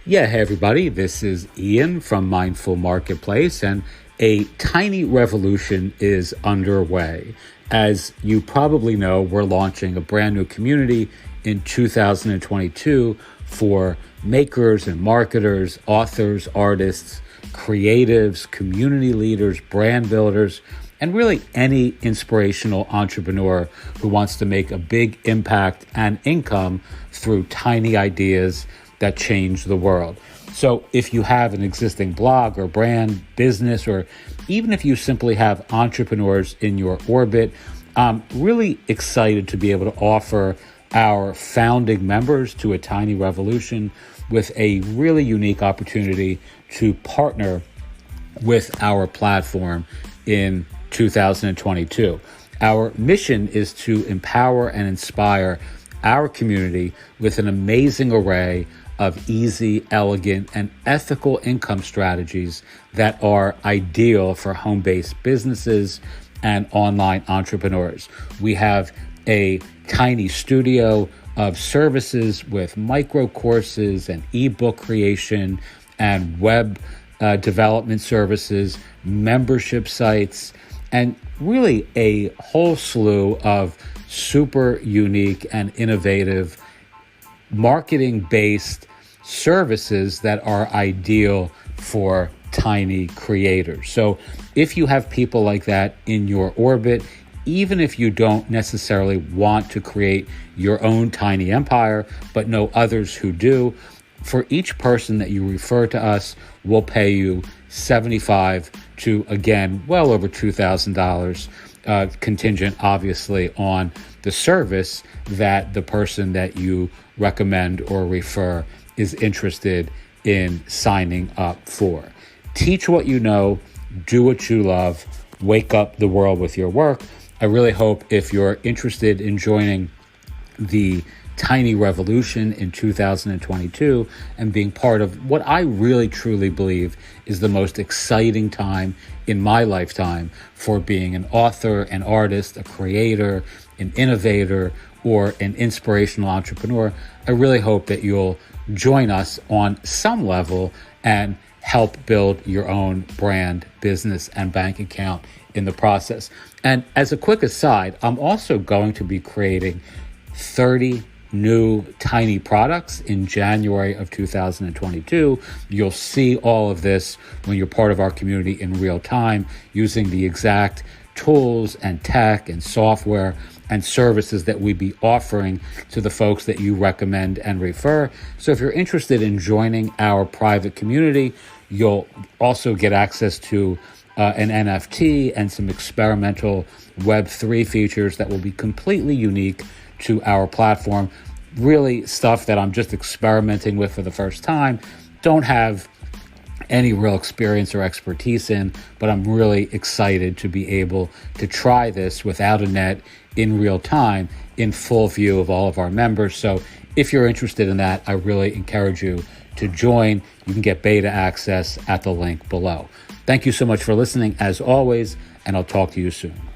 Yeah, hey everybody, this is Ian from Mindful Marketplace, and a tiny revolution is underway. As you probably know, we're launching a brand new community in 2022 for makers and marketers, authors, artists, creatives, community leaders, brand builders, and really any inspirational entrepreneur who wants to make a big impact and income through tiny ideas that change the world. So if you have an existing blog or brand, business, or even if you simply have entrepreneurs in your orbit, I'm really excited to be able to offer our founding members to a tiny revolution with a really unique opportunity to partner with our platform in 2022. Our mission is to empower and inspire our community with an amazing array of easy, elegant, and ethical income strategies that are ideal for home-based businesses and online entrepreneurs. We have a tiny studio of services with micro courses and ebook creation and web development services, membership sites, and really a whole slew of super unique and innovative marketing-based services that are ideal for tiny creators. So if you have people like that in your orbit, even if you don't necessarily want to create your own tiny empire, but know others who do, for each person that you refer to us, we'll pay you $75 to, again, well over $2,000, contingent obviously on the service that the person that you recommend or refer is interested in signing up for. Teach what you know, do what you love, wake up the world with your work. I really hope if you're interested in joining the tiny revolution in 2022 and being part of what I really truly believe is the most exciting time in my lifetime for being an author, an artist, a creator, an innovator, or an inspirational entrepreneur, I really hope that you'll join us on some level and help build your own brand, business, and bank account in the process. And as a quick aside, I'm also going to be creating 30 new tiny products in January of 2022. You'll see all of this when you're part of our community in real time, using the exact tools and tech and software and services that we be offering to the folks that you recommend and refer. So if you're interested in joining our private community, you'll also get access to an NFT and some experimental Web3 features that will be completely unique to our platform. Really stuff that I'm just experimenting with for the first time. Don't have any real experience or expertise in, but I'm really excited to be able to try this without a net in real time in full view of all of our members. So if you're interested in that, I really encourage you to join. You can get beta access at the link below. Thank you so much for listening as always, and I'll talk to you soon.